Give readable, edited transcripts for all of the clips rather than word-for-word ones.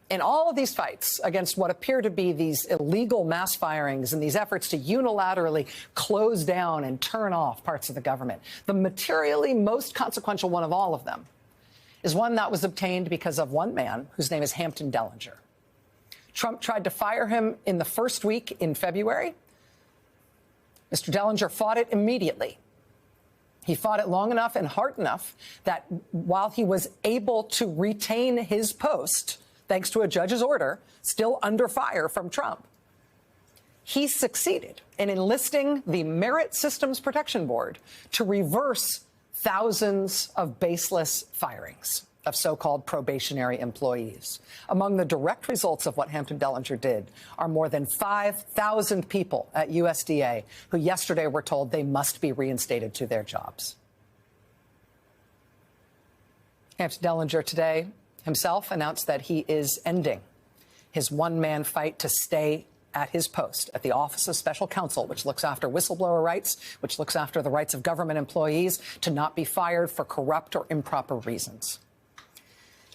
in all of these fights against what appear to be these illegal mass firings and these efforts to unilaterally close down and turn off parts of the government, the materially most consequential one of all of them is one that was obtained because of one man whose name is Hampton Dellinger. Trump tried to fire him in the first week in February. Mr. Dellinger fought it immediately. He fought it long enough and hard enough that while he was able to retain his post, thanks to a judge's order, still under fire from Trump, he succeeded in enlisting the Merit Systems Protection Board to reverse thousands of baseless firings of so-called probationary employees. Among the direct results of what Hampton Dellinger did are more than 5,000 people at USDA who yesterday were told they must be reinstated to their jobs. Hampton Dellinger today himself announced that he is ending his one-man fight to stay at his post at the Office of Special Counsel, which looks after whistleblower rights, which looks after the rights of government employees to not be fired for corrupt or improper reasons.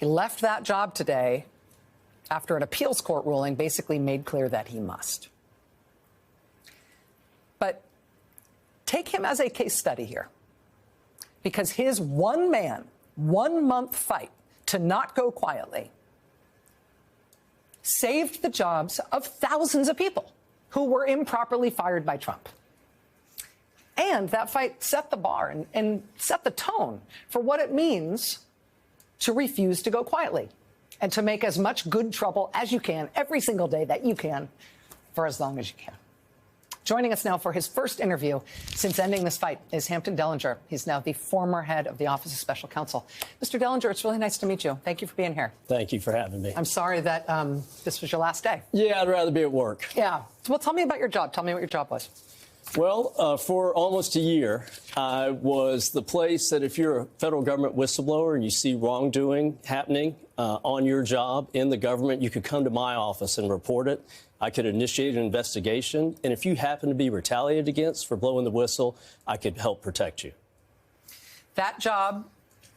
He left that job today after an appeals court ruling basically made clear that he must. But take him as a case study here, because his one-man, one-month fight to not go quietly saved the jobs of thousands of people who were improperly fired by Trump. And that fight set the bar and set the tone for what it means to refuse to go quietly and to make as much good trouble as you can every single day that you can for as long as you can. Joining us now for his first interview since ending this fight is Hampton Dellinger. He's now the former head of the Office of Special Counsel. Mr. Dellinger, it's really nice to meet you. Thank you for being here. Thank you for having me. I'm sorry that this was your last day. Yeah, I'd rather be at work. Yeah. Well, tell me about your job. Tell me what your job was. Well, for almost a year, I was the place that if you're a federal government whistleblower and you see wrongdoing happening on your job in the government, you could come to my office and report it. I could initiate an investigation. And if you happen to be retaliated against for blowing the whistle, I could help protect you. That job,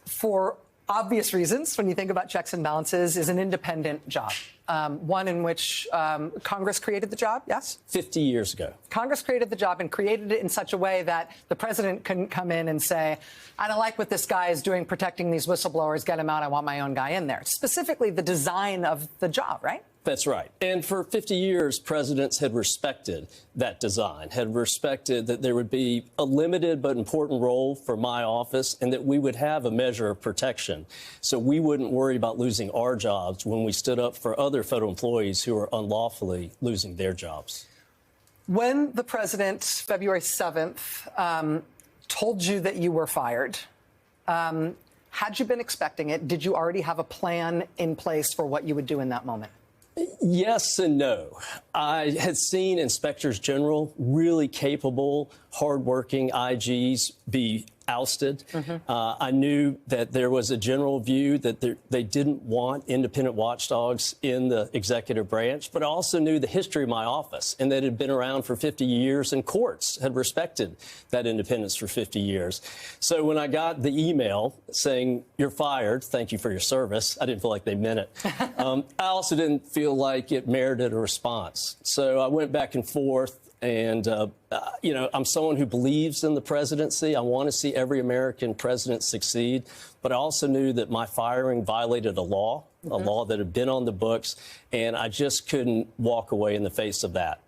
for obvious reasons, when you think about checks and balances, is an independent job. One in which Congress created the job, yes? 50 years ago. Congress created the job and created it in such a way that the president couldn't come in and say, I don't like what this guy is doing protecting these whistleblowers, get him out, I want my own guy in there. Specifically the design of the job, right? That's right. And for 50 years, presidents had respected that design, had respected that there would be a limited but important role for my office and that we would have a measure of protection. So we wouldn't worry about losing our jobs when we stood up for other federal employees who are unlawfully losing their jobs. When the president, February 7th, told you that you were fired, had you been expecting it? Did you already have a plan in place for what you would do in that moment? Yes and no. I had seen inspectors general, really capable, hardworking IGs be ousted. I knew that there was a general view that they didn't want independent watchdogs in the executive branch, but I also knew the history of my office and that it had been around for 50 years and courts had respected that independence for 50 years. So when I got the email saying, you're fired, thank you for your service, I didn't feel like they meant it. I also didn't feel like it merited a response. So I went back and forth. And, you know, I'm someone who believes in the presidency. I want to see every American president succeed. But I also knew that my firing violated a law that had been on the books. And I just couldn't walk away in the face of that.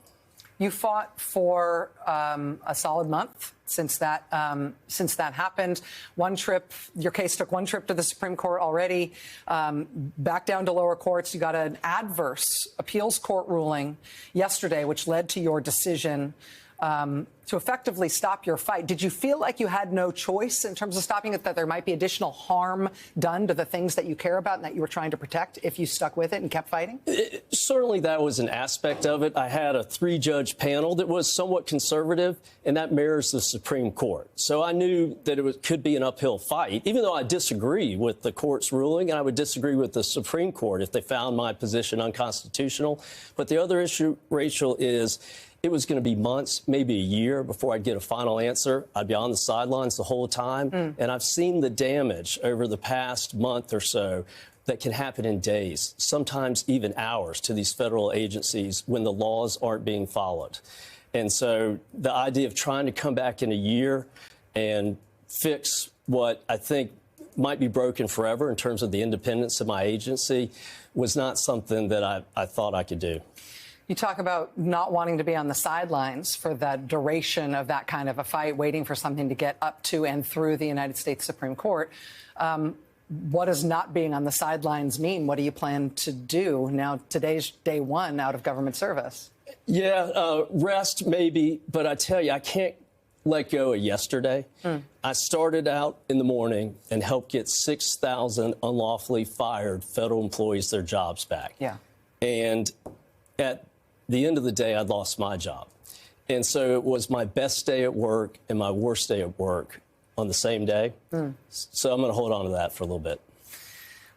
You fought for a solid month since that happened. One trip, your case took one trip to the Supreme Court already, back down to lower courts. You got an adverse appeals court ruling yesterday, which led to your decision to effectively stop your fight. Did you feel like you had no choice in terms of stopping it, that there might be additional harm done to the things that you care about and that you were trying to protect if you stuck with it and kept fighting? Certainly that was an aspect of it. I had a 3-judge panel that was somewhat conservative, and that mirrors the Supreme Court. So I knew that it could be an uphill fight, even though I disagree with the court's ruling, and I would disagree with the Supreme Court if they found my position unconstitutional. But the other issue, Rachel, is it was going to be months, maybe a year before I'd get a final answer. I'd be on the sidelines the whole time. And I've seen the damage over the past month or so that can happen in days, sometimes even hours, to these federal agencies when the laws aren't being followed. And so the idea of trying to come back in a year and fix what I think might be broken forever in terms of the independence of my agency was not something that I thought I could do. You talk about not wanting to be on the sidelines for that duration of that kind of a fight, waiting for something to get up to and through the United States Supreme Court. What does not being on the sidelines mean? What do you plan to do now? Today's day one out of government service. Yeah, rest maybe, but I tell you, I can't let go of yesterday. I started out in the morning and helped get 6,000 unlawfully fired federal employees their jobs back. Yeah. And at the end of the day, I'd lost my job. And so it was my best day at work and my worst day at work on the same day. So I'm going to hold on to that for a little bit.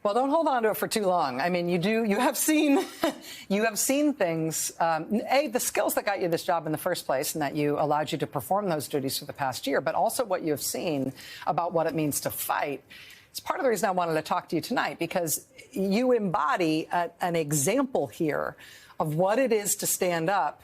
Well, don't hold on to it for too long. I mean, you have seen things, the skills that got you this job in the first place and that allowed you to perform those duties for the past year, but also what you have seen about what it means to fight. It's part of the reason I wanted to talk to you tonight, because you embody an example here of what it is to stand up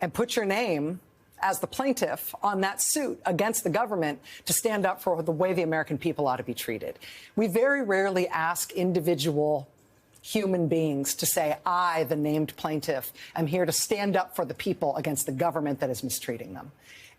and put your name as the plaintiff on that suit against the government, to stand up for the way the American people ought to be treated. We very rarely ask individual human beings to say, I, the named plaintiff, am here to stand up for the people against the government that is mistreating them.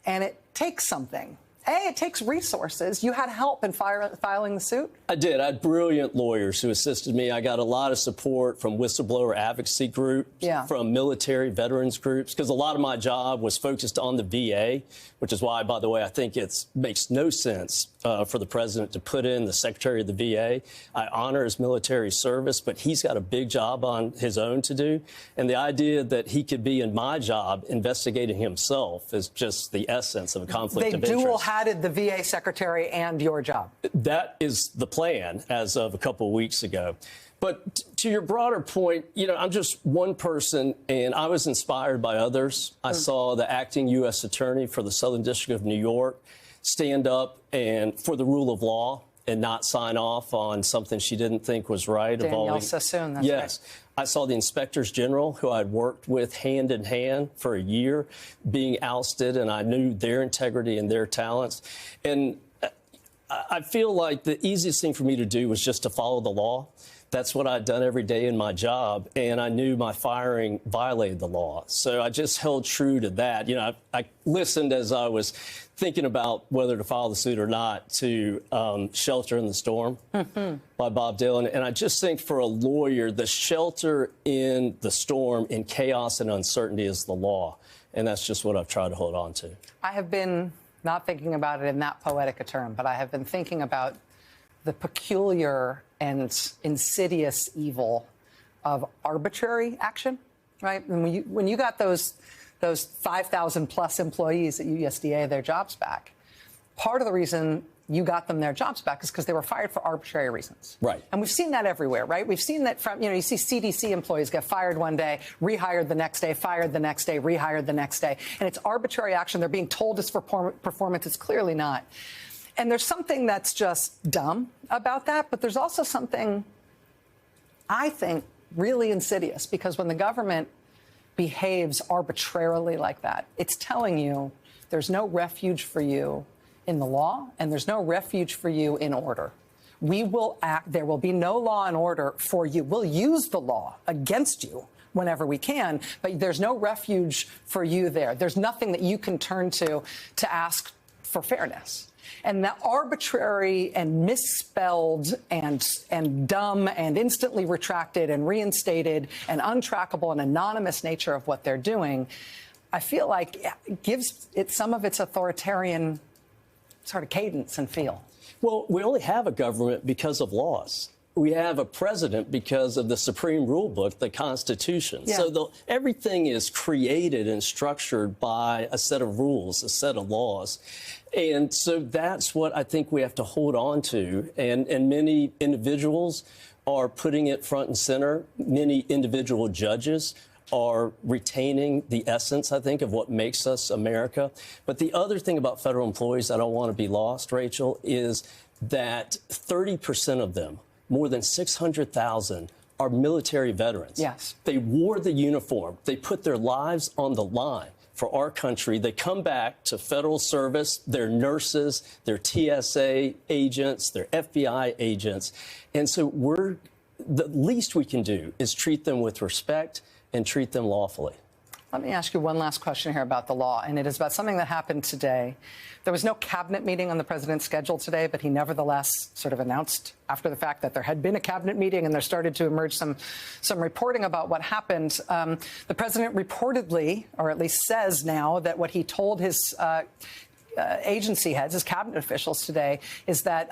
And it takes something. It takes resources. You had help in filing the suit? I did. I had brilliant lawyers who assisted me. I got a lot of support from whistleblower advocacy groups, from military veterans groups, because a lot of my job was focused on the VA, which is why, by the way, I think it makes no sense for the president to put in the secretary of the VA. I honor his military service, but he's got a big job on his own to do. And the idea that he could be in my job investigating himself is just the essence of a conflict of interest. They dual-hatted the VA secretary and your job. That is the plan as of a couple of weeks ago. But to your broader point, I'm just one person, and I was inspired by others. I saw the acting U.S. attorney for the Southern District of New York stand up and for the rule of law and not sign off on something she didn't think was right. Danielle Sassoon, that's yes. Right. I saw the inspectors general, who I'd worked with hand in hand for a year, being ousted, and I knew their integrity and their talents. And I feel like the easiest thing for me to do was just to follow the law. That's what I'd done every day in my job, and I knew my firing violated the law. So I just held true to that. I listened as I was thinking about whether to file the suit or not to Shelter in the Storm by Bob Dylan. And I just think for a lawyer, the shelter in the storm, in chaos and uncertainty, is the law. And that's just what I've tried to hold on to. I have been not thinking about it in that poetic a term, but I have been thinking about the peculiar and insidious evil of arbitrary action, right? And when you got those 5,000 plus employees at USDA their jobs back, part of the reason you got them their jobs back is because they were fired for arbitrary reasons. Right. And we've seen that everywhere, right? We've seen that from, you see CDC employees get fired one day, rehired the next day, fired the next day, rehired the next day. And it's arbitrary action. They're being told it's for performance. It's clearly not. And there's something that's just dumb about that, but there's also something, I think, really insidious, because when the government behaves arbitrarily like that, it's telling you there's no refuge for you in the law, and there's no refuge for you in order. We will act, there will be no law and order for you. We'll use the law against you whenever we can, but there's no refuge for you there. There's nothing that you can turn to ask for fairness. And the arbitrary and misspelled and dumb and instantly retracted and reinstated and untrackable and anonymous nature of what they're doing, I feel like it gives it some of its authoritarian sort of cadence and feel. Well, we only have a government because of laws. We have a president because of the Supreme Rule Book, the Constitution. Yeah. So everything is created and structured by a set of rules, a set of laws. And so that's what I think we have to hold on to. And many individuals are putting it front and center. Many individual judges are retaining the essence, I think, of what makes us America. But the other thing about federal employees I don't want to be lost, Rachel, is that 30% of them more than 600,000 are military veterans. Yes. They wore the uniform. They put their lives on the line for our country. They come back to federal service. They're nurses, they're TSA agents, they're FBI agents. And so the least we can do is treat them with respect and treat them lawfully. Let me ask you one last question here about the law, and it is about something that happened today. There was no cabinet meeting on the president's schedule today, but he nevertheless sort of announced after the fact that there had been a cabinet meeting, and there started to emerge some reporting about what happened. The president reportedly, or at least says now, that what he told his agency heads, his cabinet officials today, is that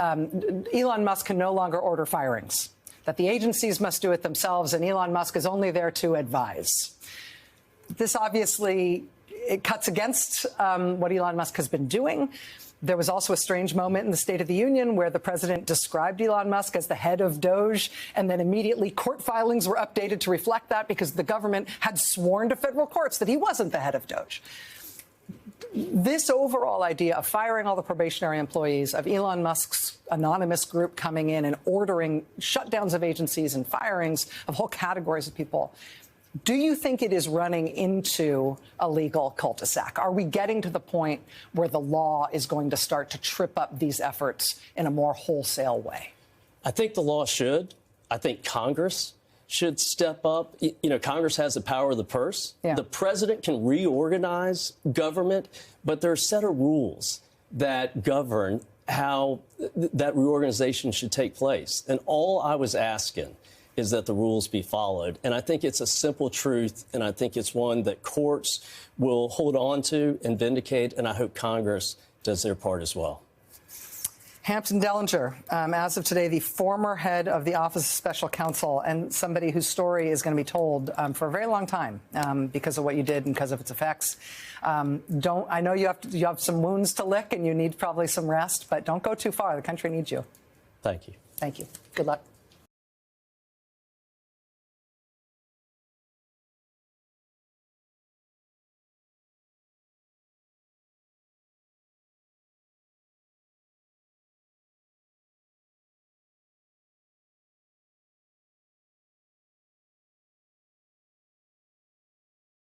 Elon Musk can no longer order firings, that the agencies must do it themselves, and Elon Musk is only there to advise. This obviously, it cuts against what Elon Musk has been doing. There was also a strange moment in the State of the Union where the president described Elon Musk as the head of Doge, and then immediately court filings were updated to reflect that because the government had sworn to federal courts that he wasn't the head of Doge. This overall idea of firing all the probationary employees, of Elon Musk's anonymous group coming in and ordering shutdowns of agencies and firings of whole categories of people, do you think it is running into a legal cul-de-sac? Are we getting to the point where the law is going to start to trip up these efforts in a more wholesale way? I think the law should. I think Congress should step up. You know, Congress has the power of the purse. Yeah. The president can reorganize government, but there are a set of rules that govern how that reorganization should take place. And all I was asking is that the rules be followed. And I think it's a simple truth, and I think it's one that courts will hold on to and vindicate, and I hope Congress does their part as well. Hampton Dellinger, as of today, the former head of the Office of Special Counsel, and somebody whose story is going to be told for a very long time because of what you did and because of its effects. I know you have some wounds to lick and you need probably some rest, but don't go too far. The country needs you. Thank you. Thank you. Good luck.